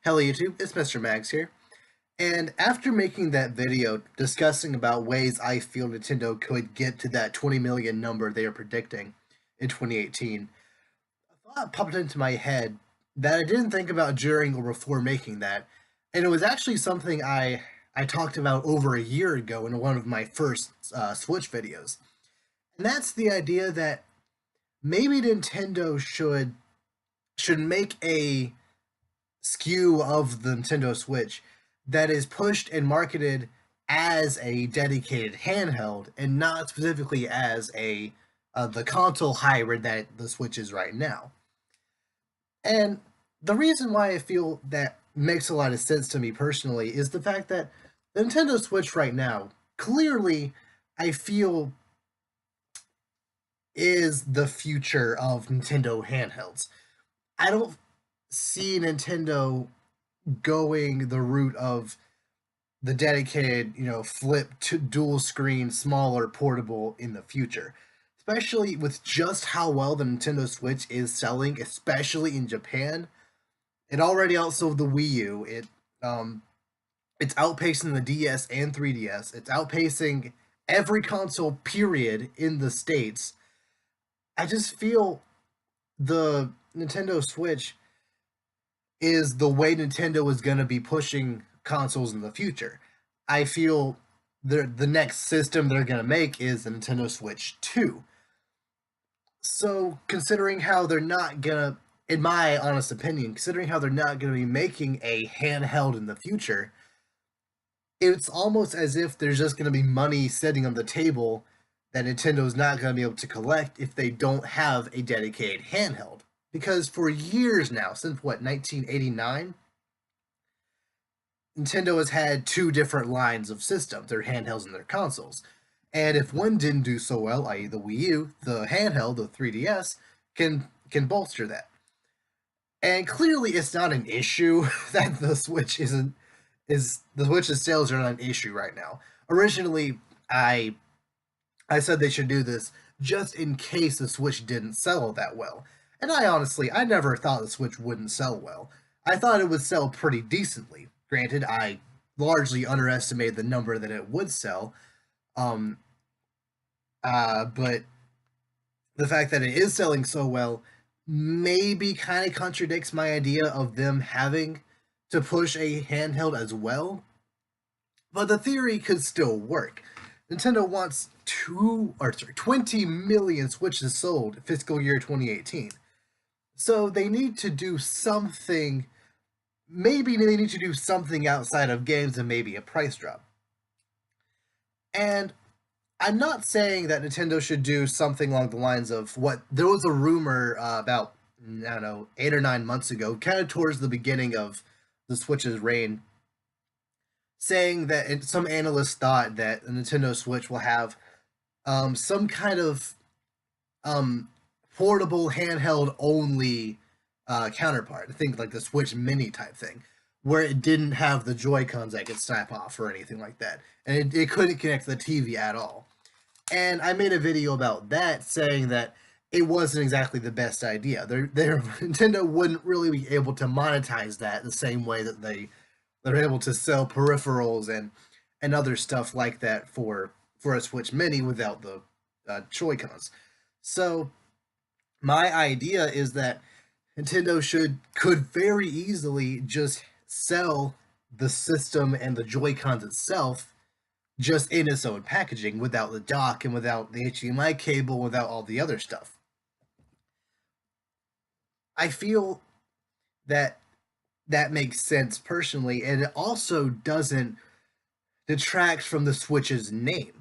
Hello YouTube, it's Mr. Magz here. And after making that video discussing about ways I feel Nintendo could get to that 20 million number they are predicting in 2018, a thought popped into my head that I didn't think about during or before making that. And it was actually something I talked about over a year ago in one of my first Switch videos. And that's the idea that maybe Nintendo should make a SKU of the Nintendo Switch that is pushed and marketed as a dedicated handheld and not specifically as a the console hybrid that the Switch is right now. And the reason why I feel that makes a lot of sense to me personally is the fact that the Nintendo Switch right now clearly I feel is the future of Nintendo handhelds. I don't see Nintendo going the route of the dedicated, flip to dual screen, smaller, portable in the future. Especially with just how well the Nintendo Switch is selling, especially in Japan. It already outsold the Wii U. It's outpacing the DS and 3DS. It's outpacing every console period in the States. I just feel the Nintendo Switch is the way Nintendo is going to be pushing consoles in the future. I feel the next system they're going to make is the Nintendo Switch 2. So, considering how they're not going to, in my honest opinion, considering how they're not going to be making a handheld in the future, it's almost as if there's just going to be money sitting on the table that Nintendo's not going to be able to collect if they don't have a dedicated handheld. Because for years now, since 1989, Nintendo has had two different lines of systems, their handhelds and their consoles. And if one didn't do so well, i.e. the Wii U, the handheld, the 3DS, can bolster that. And clearly it's not an issue that the Switch's sales are not an issue right now. Originally, I said they should do this just in case the Switch didn't sell that well. And I never thought the Switch wouldn't sell well. I thought it would sell pretty decently. Granted, I largely underestimated the number that it would sell. But the fact that it is selling so well maybe kind of contradicts my idea of them having to push a handheld as well. But the theory could still work. Nintendo wants 20 million Switches sold fiscal year 2018. So they need to do something. Maybe they need to do something outside of games and maybe a price drop. And I'm not saying that Nintendo should do something along the lines of what there was a rumor about, I don't know, 8 or 9 months ago, kind of towards the beginning of the Switch's reign, saying that some analysts thought that the Nintendo Switch will have some kind of portable handheld only counterpart. I think like the Switch Mini type thing, where it didn't have the Joy-Cons that could snap off or anything like that, and it couldn't connect to the TV at all. And I made a video about that, saying that it wasn't exactly the best idea. Nintendo wouldn't really be able to monetize that the same way that they're able to sell peripherals and other stuff like that for a Switch Mini without the Joy-Cons. So my idea is that Nintendo could very easily just sell the system and the Joy-Cons itself just in its own packaging without the dock and without the HDMI cable, without all the other stuff. I feel that makes sense personally, and it also doesn't detract from the Switch's name.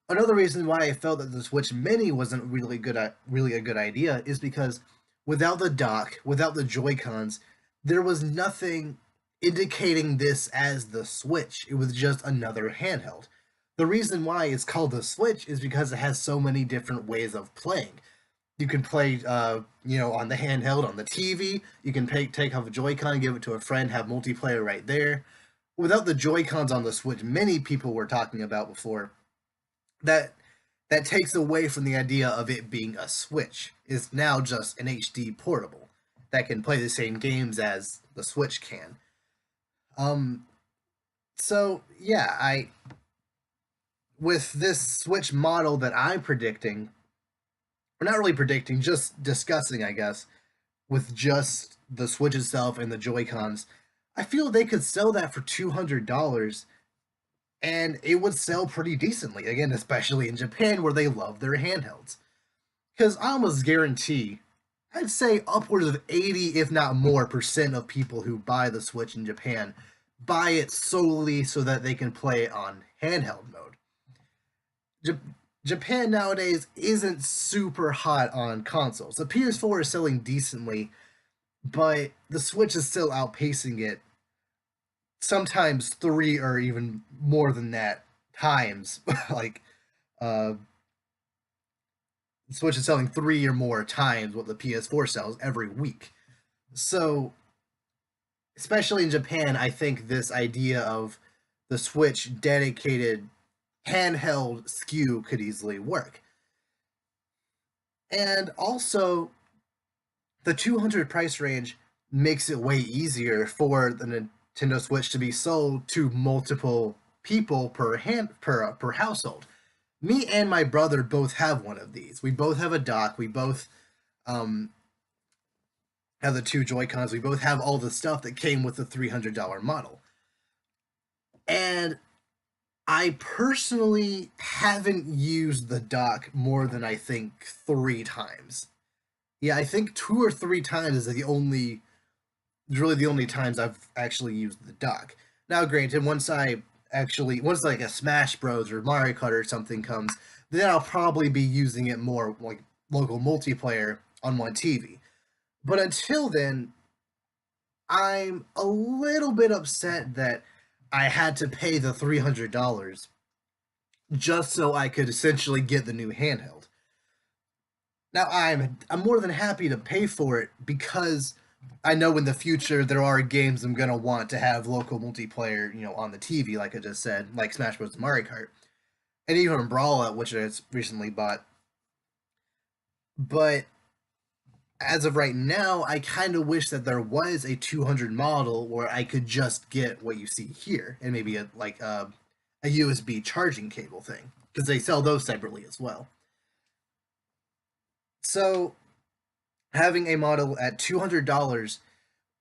Another reason why I felt that the Switch Mini wasn't really a good idea is because without the dock, without the Joy-Cons, there was nothing indicating this as the Switch. It was just another handheld. The reason why it's called the Switch is because it has so many different ways of playing. You can play, on the handheld, on the TV. You can take off a Joy-Con, give it to a friend, have multiplayer right there. Without the Joy-Cons on the Switch Mini, people were talking about before, that takes away from the idea of it being a Switch. It's now just an HD portable that can play the same games as the Switch can. Um, so yeah, I with this Switch model that I'm predicting, or not really predicting, just discussing, I guess, with just the Switch itself and the Joy Cons, I feel they could sell that for $200 and it would sell pretty decently. Again, especially in Japan where they love their handhelds. Because I almost guarantee, I'd say upwards of 80, if not more, percent of people who buy the Switch in Japan buy it solely so that they can play it on handheld mode. J- Japan nowadays isn't super hot on consoles. The PS4 is selling decently, but the Switch is still outpacing it, sometimes three or even more than that times. Like, uh, Switch is selling three or more times what the PS4 sells every week. So, especially in Japan, I think this idea of the Switch dedicated handheld SKU could easily work. And also, the 200 price range makes it way easier for the Nintendo Switch to be sold to multiple people per household. Me and my brother both have one of these. We both have a dock. We both um, have the two Joy Cons. We both have all the stuff that came with the $300 model. And I personally haven't used the dock more than I think three times. Yeah, I think two or three times is really the only times I've actually used the dock. Now, granted, once like a Smash Bros or Mario Kart or something comes, then I'll probably be using it more like local multiplayer on one TV. But until then, I'm a little bit upset that I had to pay the $300 just so I could essentially get the new handheld. Now I'm more than happy to pay for it because I know in the future there are games I'm gonna want to have local multiplayer, on the TV, like I just said, like Smash Bros. And Mario Kart, and even Brawlhalla, which I recently bought. But as of right now, I kind of wish that there was a 200 model where I could just get what you see here, and maybe a USB charging cable thing, because they sell those separately as well. So having a model at $200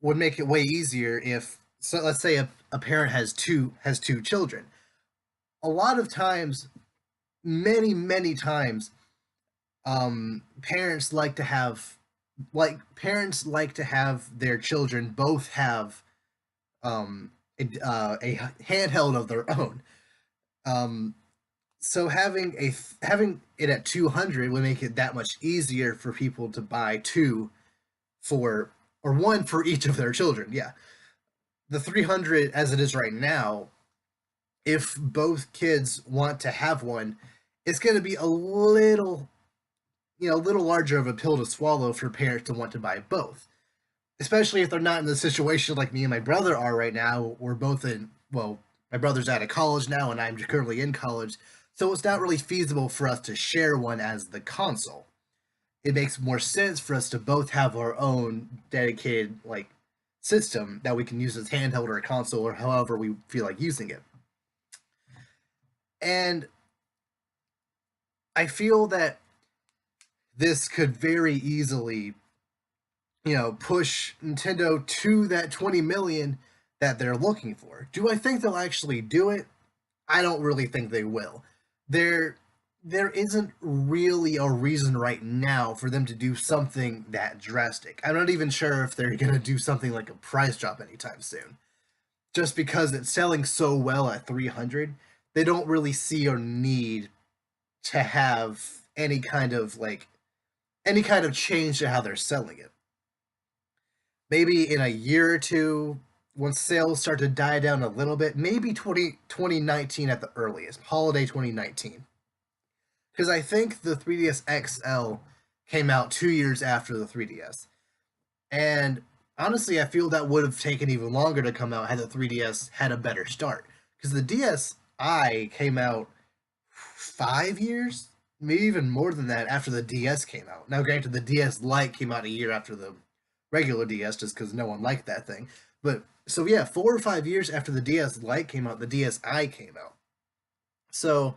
would make it way easier if, so let's say a parent has two children. A lot of times, many times, parents like to have their children both have a handheld of their own. Um, so having it at 200 would make it that much easier for people to buy two for, or one for each of their children. Yeah, the 300 as it is right now, if both kids want to have one, it's going to be a little larger of a pill to swallow for parents to want to buy both, especially if they're not in the situation like me and my brother are right now. We're both my brother's out of college now and I'm currently in college, so it's not really feasible for us to share one as the console. It makes more sense for us to both have our own dedicated system that we can use as handheld or a console or however we feel like using it. And I feel that this could very easily, push Nintendo to that 20 million that they're looking for. Do I think they'll actually do it? I don't really think they will. There there isn't really a reason right now for them to do something that drastic. I'm not even sure if they're going to do something like a price drop anytime soon. Just because it's selling so well at 300, they don't really see or need to have any kind of change to how they're selling it. Maybe in a year or two, once sales start to die down a little bit, maybe 2019 at the earliest, holiday 2019. Because I think the 3DS XL came out 2 years after the 3DS. And honestly, I feel that would have taken even longer to come out had the 3DS had a better start. Because the DSi came out 5 years, maybe even more than that, after the DS came out. Now, granted, the DS Lite came out a year after the regular DS, just because no one liked that thing. But So yeah, 4 or 5 years after the DS Lite came out, the DSi came out. So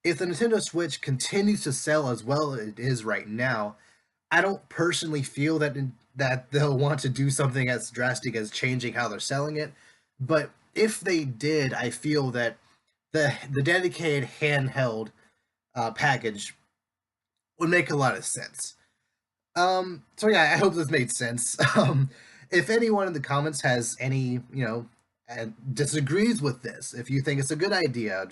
if the Nintendo Switch continues to sell as well as it is right now, I don't personally feel that they'll want to do something as drastic as changing how they're selling it. But if they did, I feel that the dedicated handheld package would make a lot of sense. So yeah, I hope this made sense. If anyone in the comments has any, and disagrees with this, if you think it's a good idea,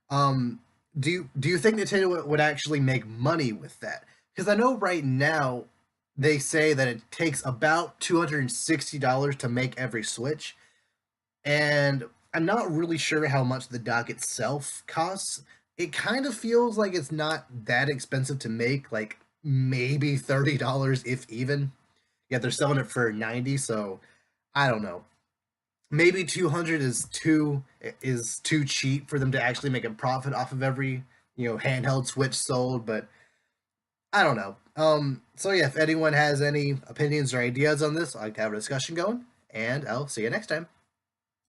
um, do you think Nintendo would actually make money with that? Because I know right now they say that it takes about $260 to make every Switch, and I'm not really sure how much the dock itself costs. It kind of feels like it's not that expensive to make, like maybe $30 if even. Yet they're selling it for 90, so I don't know. Maybe 200 is too cheap for them to actually make a profit off of every, handheld Switch sold, but I don't know. So yeah, if anyone has any opinions or ideas on this, I'd like to have a discussion going, and I'll see you next time.